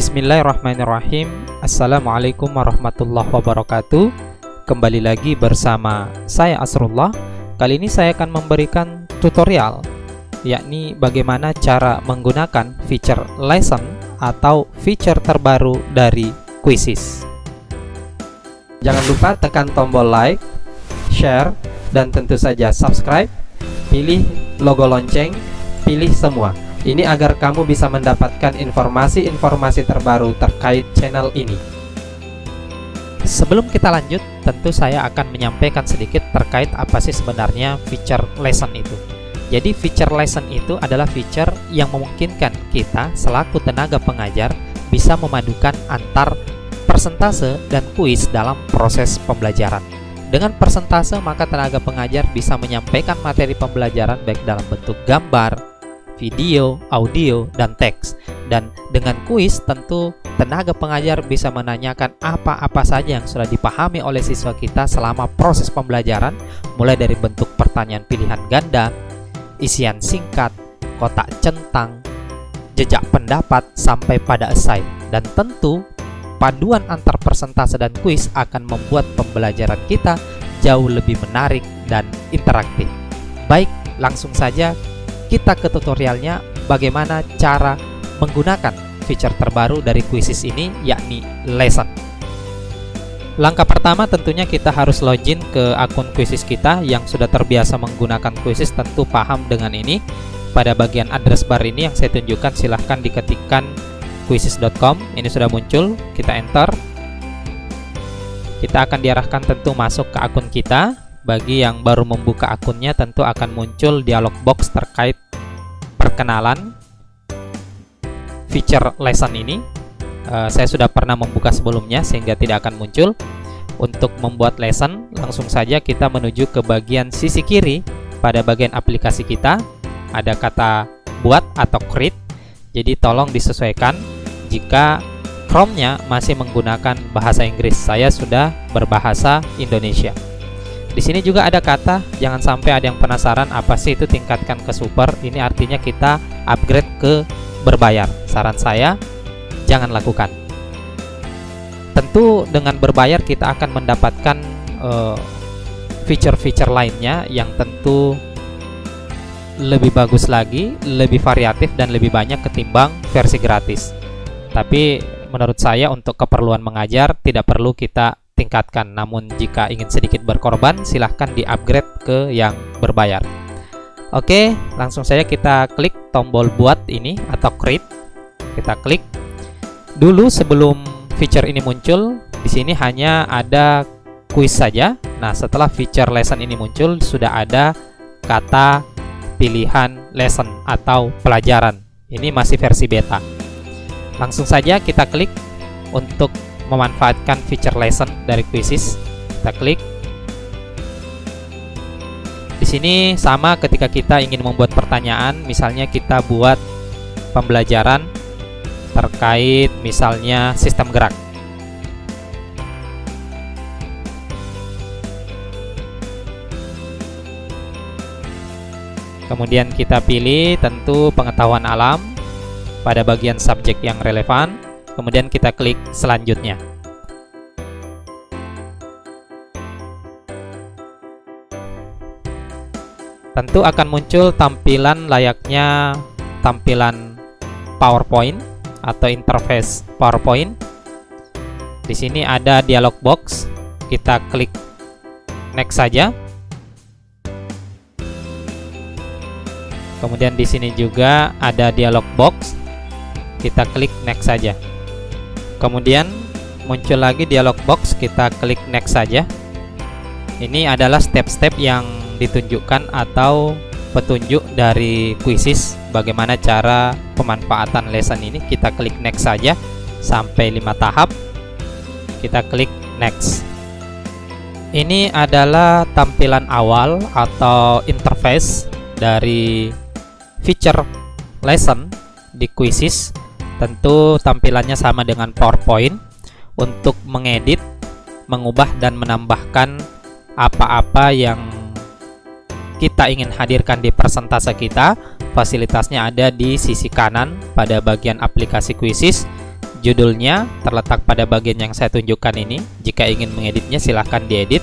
Bismillahirrahmanirrahim. Assalamualaikum warahmatullahi wabarakatuh. Kembali lagi bersama saya Asrullah. Kali ini saya akan memberikan tutorial, yakni bagaimana cara menggunakan feature lesson atau feature terbaru dari Quizizz. Jangan lupa tekan tombol like, share, dan tentu saja subscribe. Pilih logo lonceng, pilih semua. Ini agar kamu bisa mendapatkan informasi-informasi terbaru terkait channel ini. Sebelum kita lanjut, tentu saya akan menyampaikan sedikit terkait apa sih sebenarnya feature lesson itu. Jadi feature lesson itu adalah feature yang memungkinkan kita selaku tenaga pengajar bisa memadukan antar persentase dan kuis dalam proses pembelajaran. Dengan persentase, maka tenaga pengajar bisa menyampaikan materi pembelajaran baik dalam bentuk gambar, video, audio, dan teks. Dan dengan kuis tentu tenaga pengajar bisa menanyakan apa-apa saja yang sudah dipahami oleh siswa kita selama proses pembelajaran, mulai dari bentuk pertanyaan pilihan ganda, isian singkat, kotak centang, jejak pendapat, sampai pada esai. Dan tentu paduan antar persentase dan kuis akan membuat pembelajaran kita jauh lebih menarik dan interaktif. Baik, langsung saja kita ke tutorialnya bagaimana cara menggunakan feature terbaru dari Quizizz ini, yakni lesson. Langkah pertama tentunya kita harus login ke akun Quizizz kita. Yang sudah terbiasa menggunakan Quizizz tentu paham dengan ini. Pada bagian address bar ini yang saya tunjukkan, silahkan diketikkan quizizz.com. Ini sudah muncul, kita enter. Kita akan diarahkan tentu masuk ke akun kita. Bagi yang baru membuka akunnya tentu akan muncul dialog box terkait perkenalan feature lesson ini. Saya sudah pernah membuka sebelumnya sehingga tidak akan muncul. Untuk membuat lesson, langsung saja kita menuju ke bagian sisi kiri. Pada bagian aplikasi kita ada kata buat atau create. Jadi tolong disesuaikan. Jika Chrome-nya masih menggunakan bahasa Inggris, saya sudah berbahasa Indonesia. Di sini juga ada kata, jangan sampai ada yang penasaran apa sih itu tingkatkan ke super. Ini artinya kita upgrade ke berbayar. Saran saya, jangan lakukan. Tentu dengan berbayar kita akan mendapatkan feature-feature lainnya yang tentu lebih bagus lagi, lebih variatif dan lebih banyak ketimbang versi gratis. Tapi menurut saya untuk keperluan mengajar tidak perlu kita tingkatkan. Namun jika ingin sedikit berkorban, silahkan di-upgrade ke yang berbayar. Oke, langsung saja kita klik tombol buat ini atau create. Kita klik. Dulu sebelum feature ini muncul, di sini hanya ada kuis saja. Nah, setelah feature lesson ini muncul, sudah ada kata pilihan lesson atau pelajaran. Ini masih versi beta. Langsung saja kita klik untuk memanfaatkan feature lesson dari Quizizz. Kita klik. Di sini sama ketika kita ingin membuat pertanyaan, misalnya kita buat pembelajaran terkait misalnya sistem gerak. Kemudian kita pilih tentu pengetahuan alam pada bagian subjek yang relevan. Kemudian kita klik selanjutnya. Tentu akan muncul tampilan layaknya tampilan PowerPoint atau interface PowerPoint. Di sini ada dialog box. Kita klik next saja. Kemudian di sini juga ada dialog box. Kita klik next saja. Kemudian muncul lagi dialog box, kita klik next saja. Ini adalah step-step yang ditunjukkan atau petunjuk dari Quizizz bagaimana cara pemanfaatan lesson ini. Kita klik next saja sampai 5 tahap. Kita klik next. Ini adalah tampilan awal atau interface dari feature lesson di Quizizz. Tentu tampilannya sama dengan PowerPoint. Untuk mengedit, mengubah dan menambahkan apa-apa yang kita ingin hadirkan di persentase kita, fasilitasnya ada di sisi kanan pada bagian aplikasi Quizizz. judulnya terletak pada bagian yang saya tunjukkan ini. Jika ingin mengeditnya silahkan diedit,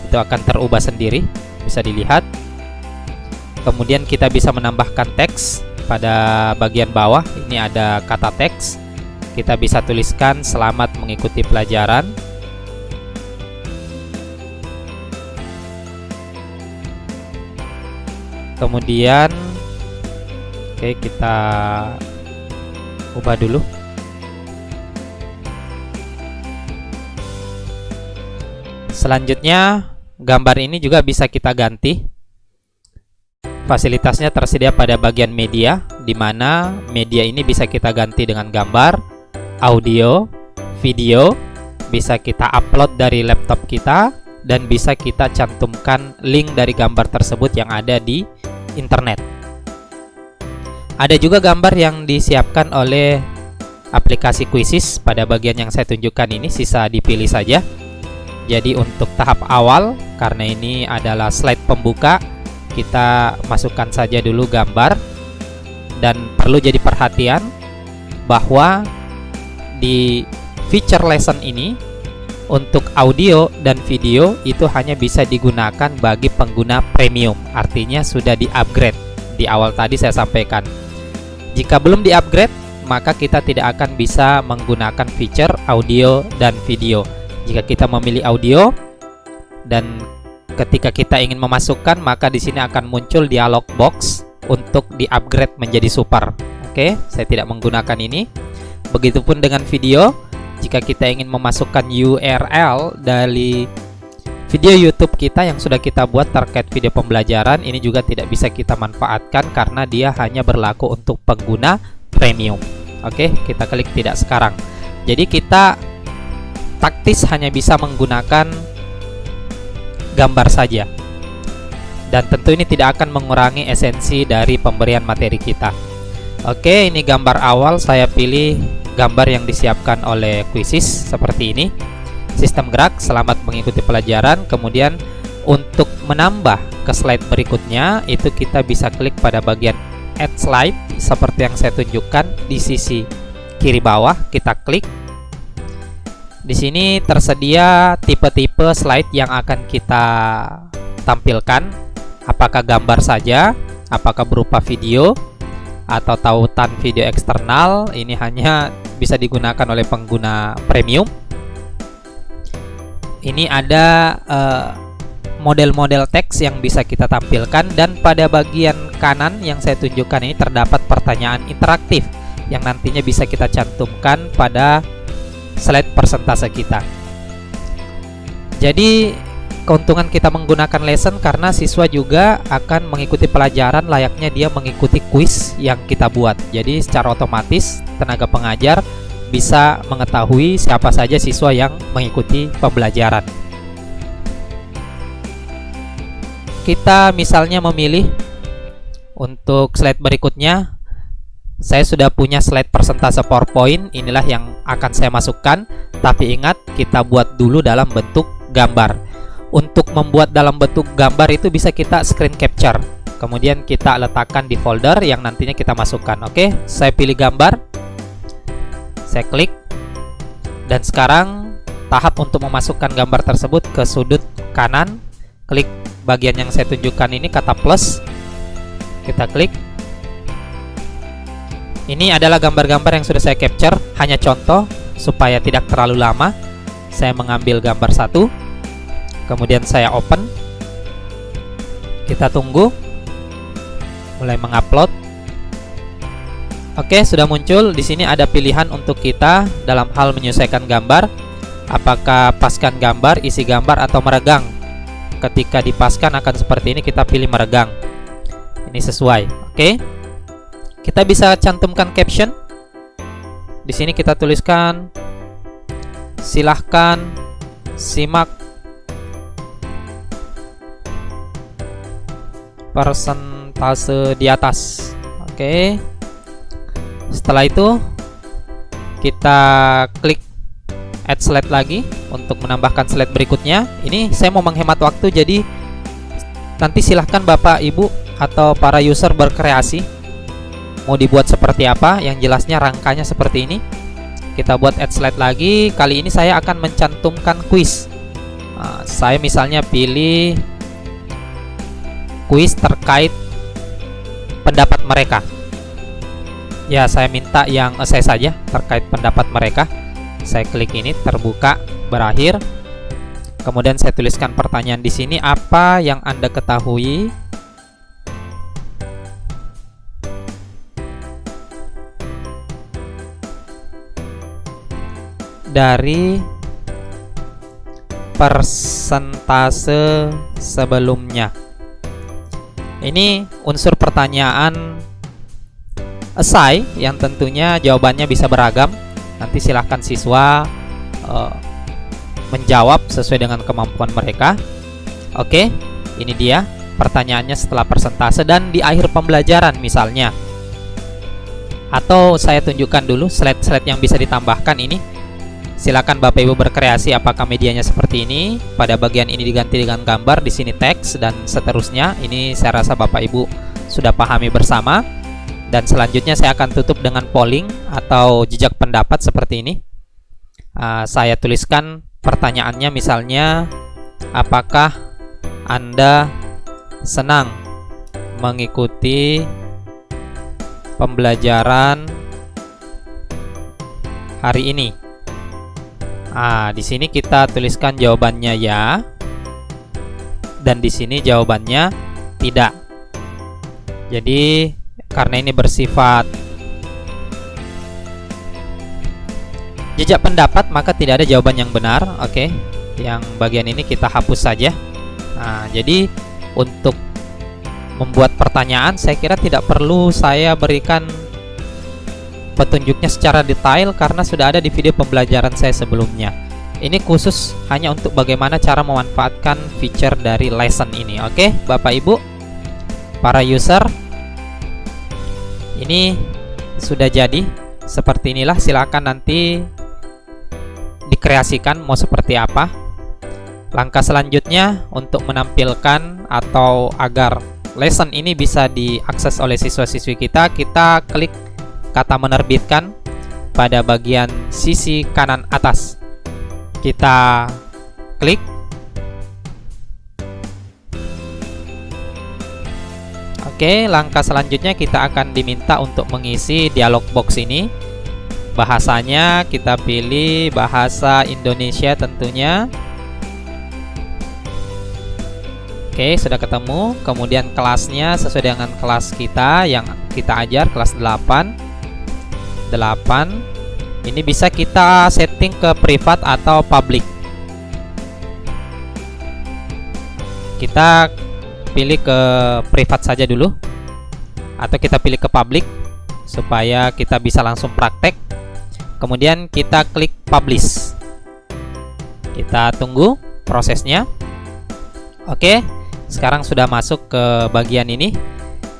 itu akan terubah sendiri, bisa dilihat. Kemudian kita bisa menambahkan teks pada bagian bawah. Ini ada kata teks, kita bisa tuliskan selamat mengikuti pelajaran. Kemudian kita ubah dulu. Selanjutnya, gambar ini juga bisa kita ganti. Fasilitasnya tersedia pada bagian media, di mana media ini bisa kita ganti dengan gambar, audio, video, bisa kita upload dari laptop kita, dan bisa kita cantumkan link dari gambar tersebut yang ada di internet. Ada juga gambar yang disiapkan oleh aplikasi Quizzes pada bagian yang saya tunjukkan ini, sisa dipilih saja. Jadi untuk tahap awal, karena ini adalah slide pembuka, kita masukkan saja dulu gambar. Dan perlu jadi perhatian bahwa di feature lesson ini, untuk audio dan video itu hanya bisa digunakan bagi pengguna premium. Artinya sudah di-upgrade. Di awal tadi saya sampaikan, jika belum di-upgrade, maka kita tidak akan bisa menggunakan feature audio dan video. Jika kita memilih audio dan ketika kita ingin memasukkan, maka di sini akan muncul dialog box untuk di-upgrade menjadi super. Oke, saya tidak menggunakan ini. Begitupun dengan video, jika kita ingin memasukkan URL dari video YouTube kita yang sudah kita buat terkait video pembelajaran, ini juga tidak bisa kita manfaatkan karena dia hanya berlaku untuk pengguna premium. Oke, kita klik tidak sekarang. Jadi kita taktis hanya bisa menggunakan gambar saja, dan tentu ini tidak akan mengurangi esensi dari pemberian materi kita. Oke, ini gambar awal. Saya pilih gambar yang disiapkan oleh Quizzes seperti ini. Sistem gerak, selamat mengikuti pelajaran. Kemudian untuk menambah ke slide berikutnya, itu kita bisa klik pada bagian add slide seperti yang saya tunjukkan di sisi kiri bawah. Kita klik. Di sini tersedia tipe-tipe slide yang akan kita tampilkan. Apakah gambar saja, apakah berupa video, atau tautan video eksternal. Ini hanya bisa digunakan oleh pengguna premium. Ini ada model-model teks yang bisa kita tampilkan, dan pada bagian kanan yang saya tunjukkan ini terdapat pertanyaan interaktif yang nantinya bisa kita cantumkan pada slide persentase kita. Jadi keuntungan kita menggunakan lesson karena siswa juga akan mengikuti pelajaran layaknya dia mengikuti quiz yang kita buat. Jadi secara otomatis tenaga pengajar bisa mengetahui siapa saja siswa yang mengikuti pembelajaran. Kita misalnya memilih untuk slide berikutnya. Saya sudah punya slide persentase PowerPoint, inilah yang akan saya masukkan. Tapi ingat, kita buat dulu dalam bentuk gambar. Untuk membuat dalam bentuk gambar itu bisa kita screen capture, kemudian kita letakkan di folder yang nantinya kita masukkan. Oke, saya pilih gambar, saya klik, dan sekarang tahap untuk memasukkan gambar tersebut ke sudut kanan. Klik bagian yang saya tunjukkan ini, kata plus, kita klik. Ini adalah gambar-gambar yang sudah saya capture, hanya contoh supaya tidak terlalu lama. Saya mengambil gambar satu, kemudian saya open. Kita tunggu mulai mengupload. Oke, sudah muncul. Di sini ada pilihan untuk kita dalam hal menyesuaikan gambar, apakah paskan gambar, isi gambar, atau meregang. Ketika dipaskan akan seperti ini, kita pilih meregang. Ini sesuai. Oke. Kita bisa cantumkan caption. Di sini kita tuliskan, silahkan simak persentase di atas. Oke. Setelah itu kita klik add slide lagi untuk menambahkan slide berikutnya. Ini saya mau menghemat waktu, jadi nanti silahkan Bapak Ibu atau para user berkreasi mau dibuat seperti apa. Yang jelasnya rangkanya seperti ini. Kita buat add slide lagi. Kali ini saya akan mencantumkan kuis. Saya misalnya pilih kuis terkait pendapat mereka. Ya, saya minta yang essay saja terkait pendapat mereka. Saya klik ini, terbuka, berakhir. Kemudian saya tuliskan pertanyaan di sini, apa yang Anda ketahui dari persentase sebelumnya. Ini unsur pertanyaan essay yang tentunya jawabannya bisa beragam. Nanti silahkan siswa menjawab sesuai dengan kemampuan mereka. Oke, ini dia pertanyaannya setelah persentase dan di akhir pembelajaran misalnya. Atau saya tunjukkan dulu slide-slide yang bisa ditambahkan ini. Silakan Bapak Ibu berkreasi apakah medianya seperti ini. Pada bagian ini diganti dengan gambar, di sini teks dan seterusnya. Ini saya rasa Bapak Ibu sudah pahami bersama. Dan selanjutnya saya akan tutup dengan polling atau jejak pendapat seperti ini. Saya tuliskan pertanyaannya misalnya, apakah Anda senang mengikuti pembelajaran hari ini? Di sini kita tuliskan jawabannya ya, dan di sini jawabannya tidak. Jadi karena ini bersifat jejak pendapat, maka tidak ada jawaban yang benar. Oke, yang bagian ini kita hapus saja. Jadi untuk membuat pertanyaan, saya kira tidak perlu saya berikan petunjuknya secara detail karena sudah ada di video pembelajaran saya sebelumnya. Ini khusus hanya untuk bagaimana cara memanfaatkan feature dari lesson ini. Oke, Bapak Ibu, para user, ini sudah jadi. Seperti inilah, silakan nanti dikreasikan mau seperti apa. Langkah selanjutnya untuk menampilkan atau agar lesson ini bisa diakses oleh siswa-siswi kita klik kata menerbitkan pada bagian sisi kanan atas. Kita klik. Oke, langkah selanjutnya kita akan diminta untuk mengisi dialog box ini. Bahasanya kita pilih bahasa Indonesia tentunya. Oke, sudah ketemu. Kemudian kelasnya sesuai dengan kelas kita yang kita ajar, kelas 8. Ini bisa kita setting ke privat atau public. Kita pilih ke privat saja dulu, atau kita pilih ke public supaya kita bisa langsung praktek. Kemudian kita klik publish. Kita tunggu prosesnya. Oke, sekarang sudah masuk ke bagian ini.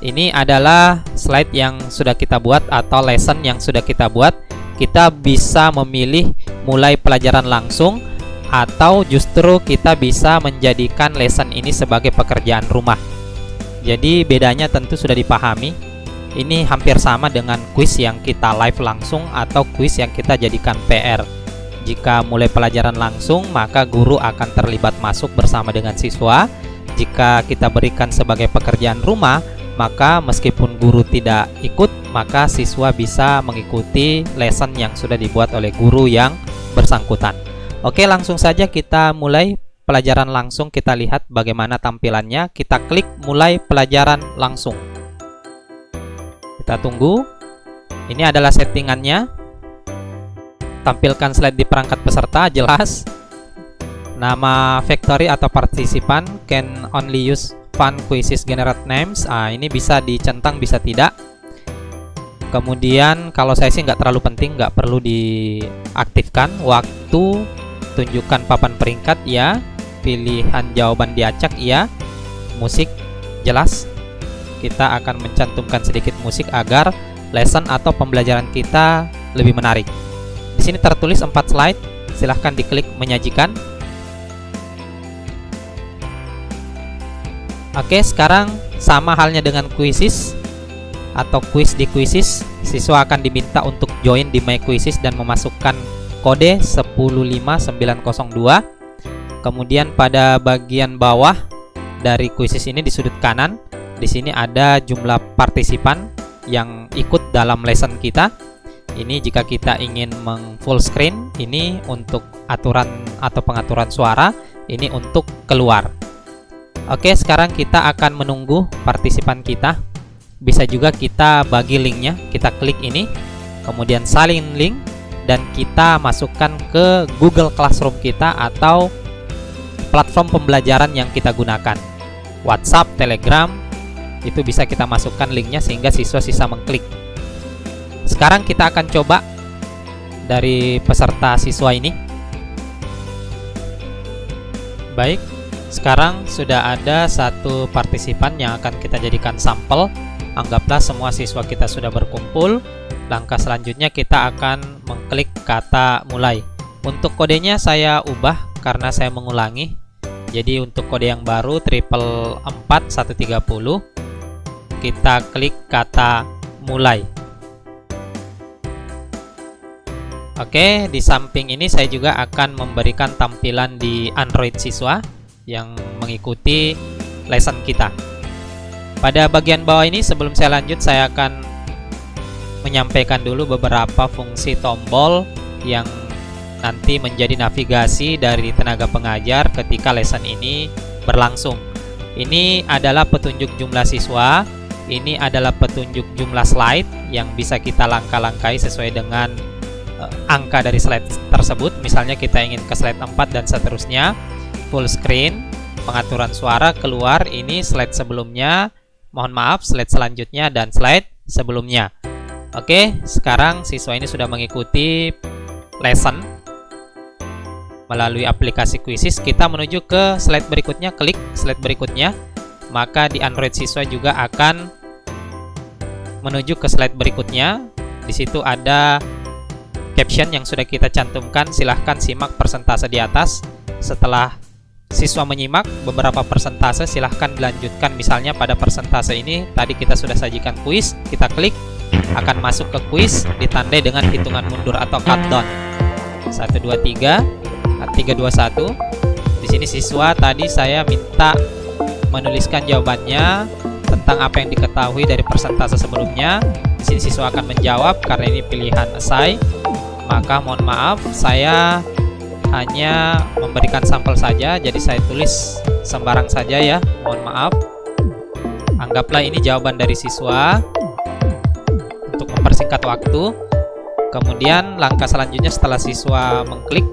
Ini adalah slide yang sudah kita buat atau lesson yang sudah kita buat. Kita bisa memilih mulai pelajaran langsung atau justru kita bisa menjadikan lesson ini sebagai pekerjaan rumah. Jadi bedanya tentu sudah dipahami. Ini hampir sama dengan kuis yang kita live langsung atau kuis yang kita jadikan PR. Jika mulai pelajaran langsung, maka guru akan terlibat masuk bersama dengan siswa. Jika kita berikan sebagai pekerjaan rumah, maka meskipun guru tidak ikut, maka siswa bisa mengikuti lesson yang sudah dibuat oleh guru yang bersangkutan. Oke, langsung saja kita mulai pelajaran langsung. Kita lihat bagaimana tampilannya. Kita klik mulai pelajaran langsung. Kita tunggu. Ini adalah settingannya. Tampilkan slide di perangkat peserta, jelas. Nama factory atau partisipan can only use fun quizzes generate names. Ini bisa dicentang, bisa tidak. Kemudian kalau saya sih nggak terlalu penting, nggak perlu diaktifkan. Waktu, tunjukkan papan peringkat, ya. Pilihan jawaban diacak, ya. Musik, jelas. Kita akan mencantumkan sedikit musik agar lesson atau pembelajaran kita lebih menarik. Di sini tertulis 4 slide. Silahkan diklik menyajikan. Oke, sekarang sama halnya dengan quizzes. atau quiz di Quizizz, siswa akan diminta untuk join di My Quizizz dan memasukkan kode 105902. Kemudian pada bagian bawah dari Quizizz ini di sudut kanan, di sini ada jumlah partisipan yang ikut dalam lesson kita. Ini jika kita ingin full screen, ini untuk aturan atau pengaturan suara, ini untuk keluar. Oke, sekarang kita akan menunggu partisipan kita. Bisa juga kita bagi linknya, kita klik ini, kemudian salin link, dan kita masukkan ke Google Classroom kita atau platform pembelajaran yang kita gunakan. WhatsApp, Telegram, itu bisa kita masukkan linknya sehingga siswa bisa mengklik. Sekarang kita akan coba dari peserta siswa ini. Baik, sekarang sudah ada satu partisipan yang akan kita jadikan sampel. Anggaplah semua siswa kita sudah berkumpul. Langkah selanjutnya kita akan mengklik kata mulai. Untuk kodenya saya ubah karena saya mengulangi. Jadi untuk kode yang baru 444-130, kita klik kata mulai. Oke, di samping ini saya juga akan memberikan tampilan di Android siswa yang mengikuti lesson kita. Pada bagian bawah ini sebelum saya lanjut, saya akan menyampaikan dulu beberapa fungsi tombol yang nanti menjadi navigasi dari tenaga pengajar ketika lesson ini berlangsung. Ini adalah petunjuk jumlah siswa, ini adalah petunjuk jumlah slide yang bisa kita langkah-langkahi sesuai dengan angka dari slide tersebut. Misalnya kita ingin ke slide 4 dan seterusnya. Full screen, pengaturan suara keluar, ini slide sebelumnya, mohon maaf, slide selanjutnya, dan slide sebelumnya. Oke, sekarang siswa ini sudah mengikuti lesson melalui aplikasi Quizizz. Kita menuju ke slide berikutnya, klik slide berikutnya. Maka di Android siswa juga akan menuju ke slide berikutnya. Di situ ada caption yang sudah kita cantumkan. Silahkan simak persentase di atas. Setelah siswa menyimak beberapa persentase, silahkan dilanjutkan. Misalnya pada persentase ini tadi kita sudah sajikan kuis, kita klik, akan masuk ke kuis ditandai dengan hitungan mundur atau countdown. 1 2 3 3 2 1. Di sini siswa tadi saya minta menuliskan jawabannya tentang apa yang diketahui dari persentase sebelumnya. Di sini siswa akan menjawab karena ini pilihan essay. Maka mohon maaf, saya hanya memberikan sampel saja, jadi saya tulis sembarang saja ya. Mohon maaf. Anggaplah ini jawaban dari siswa untuk mempersingkat waktu. Kemudian langkah selanjutnya setelah siswa mengklik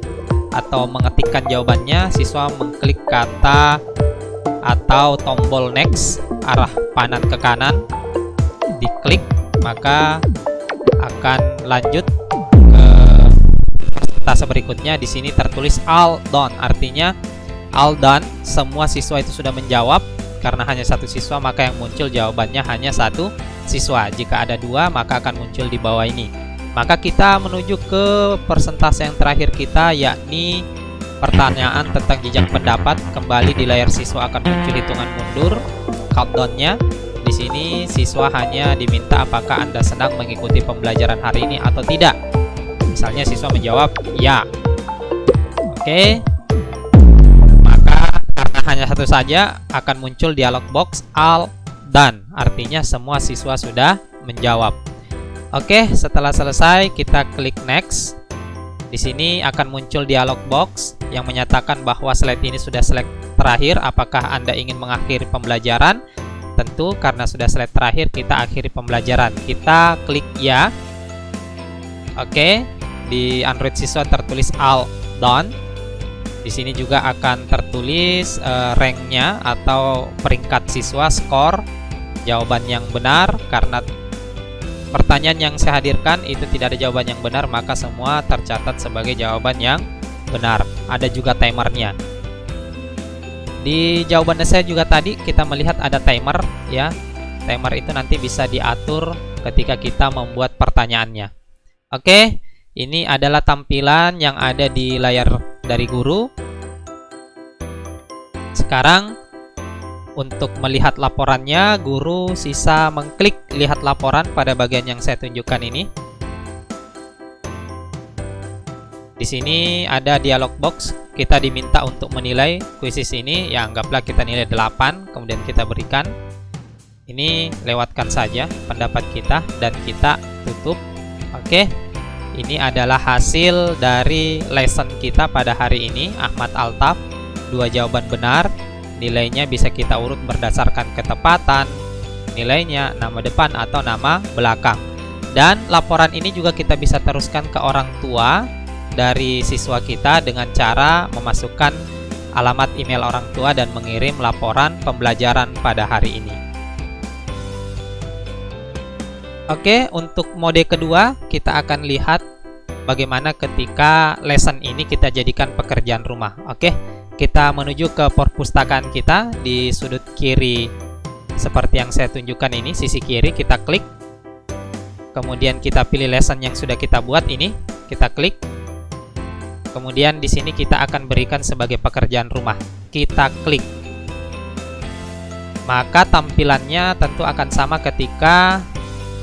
atau mengetikkan jawabannya, siswa mengklik kata atau tombol next, arah panah ke kanan, diklik, maka akan lanjut ke persentase berikutnya. Di sini tertulis all done, artinya all done, semua siswa itu sudah menjawab. Karena hanya satu siswa, maka yang muncul jawabannya hanya satu siswa. Jika ada dua, maka akan muncul di bawah ini. Maka kita menuju ke persentase yang terakhir kita, yakni pertanyaan tentang jejak pendapat. Kembali di layar siswa akan muncul hitungan mundur, countdown-nya. Di sini siswa hanya diminta apakah Anda senang mengikuti pembelajaran hari ini atau tidak. Misalnya siswa menjawab ya. Oke. Maka karena hanya satu saja, akan muncul dialog box all done. Artinya semua siswa sudah menjawab. Oke, setelah selesai kita klik next. Di sini akan muncul dialog box yang menyatakan bahwa slide ini sudah slide terakhir. Apakah Anda ingin mengakhiri pembelajaran? Tentu karena sudah slide terakhir, kita akhiri pembelajaran. Kita klik ya. Oke, di Android siswa tertulis all done. Di sini juga akan tertulis rank-nya atau peringkat siswa, skor, jawaban yang benar. Karena pertanyaan yang saya hadirkan itu tidak ada jawaban yang benar, maka semua tercatat sebagai jawaban yang benar. Ada juga timernya. Di jawaban saya juga tadi kita melihat ada timer ya. Timer itu nanti bisa diatur ketika kita membuat pertanyaannya. Oke, ini adalah tampilan yang ada di layar dari guru. Sekarang Untuk melihat laporannya, guru sisa mengklik lihat laporan pada bagian yang saya tunjukkan ini. Di sini ada dialog box. Kita diminta untuk menilai kuisis ini. Ya, anggaplah kita nilai 8, kemudian kita berikan. Ini lewatkan saja pendapat kita dan kita tutup. Oke. Ini adalah hasil dari lesson kita pada hari ini. Ahmad Altaf, 2 jawaban benar. Nilainya bisa kita urut berdasarkan ketepatan, nilainya, nama depan atau nama belakang. Dan laporan ini juga kita bisa teruskan ke orang tua dari siswa kita dengan cara memasukkan alamat email orang tua dan mengirim laporan pembelajaran pada hari ini. Oke, untuk mode kedua kita akan lihat bagaimana ketika lesson ini kita jadikan pekerjaan rumah. Oke, kita menuju ke perpustakaan kita di sudut kiri seperti yang saya tunjukkan ini, sisi kiri kita klik. Kemudian kita pilih lesson yang sudah kita buat ini, kita klik. Kemudian di sini kita akan berikan sebagai pekerjaan rumah. Kita klik. Maka tampilannya tentu akan sama ketika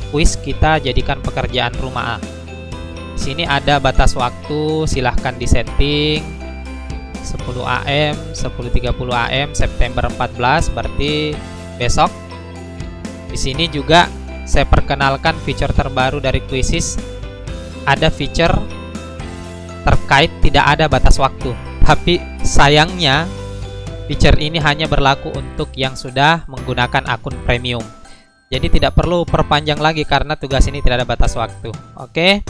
kuis kita jadikan pekerjaan rumah. Di sini ada batas waktu, silahkan disetting 10 AM, 10.30 AM, September 14, berarti besok. Di sini juga saya perkenalkan fitur terbaru dari Quizzes. Ada fitur terkait tidak ada batas waktu. Tapi sayangnya fitur ini hanya berlaku untuk yang sudah menggunakan akun premium. Jadi tidak perlu perpanjang lagi karena tugas ini tidak ada batas waktu. Oke.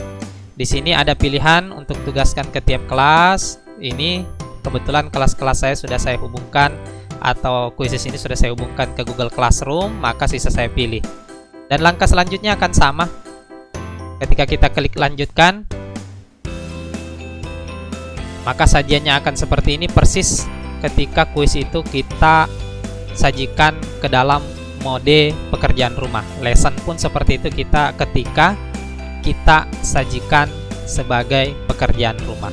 Di sini ada pilihan untuk tugaskan ke tiap kelas. Ini kebetulan kelas-kelas saya sudah saya hubungkan atau Quizzes ini sudah saya hubungkan ke Google Classroom, maka sisa saya pilih. Dan langkah selanjutnya akan sama. Ketika kita klik lanjutkan, maka sajiannya akan seperti ini persis ketika kuis itu kita sajikan ke dalam mode pekerjaan rumah. Lesson pun seperti itu kita ketika kita sajikan sebagai pekerjaan rumah.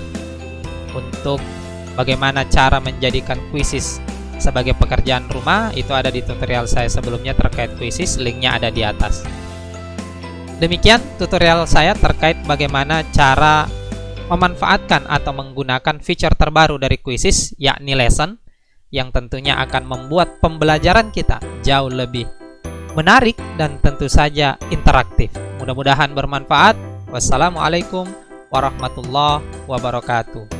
Untuk bagaimana cara menjadikan Quizzes sebagai pekerjaan rumah itu ada di tutorial saya sebelumnya terkait Quizzes, linknya ada di atas. Demikian tutorial saya terkait bagaimana cara memanfaatkan atau menggunakan fitur terbaru dari Quizzes, yakni lesson, yang tentunya akan membuat pembelajaran kita jauh lebih menarik dan tentu saja interaktif. Mudah-mudahan bermanfaat. Wassalamualaikum warahmatullahi wabarakatuh.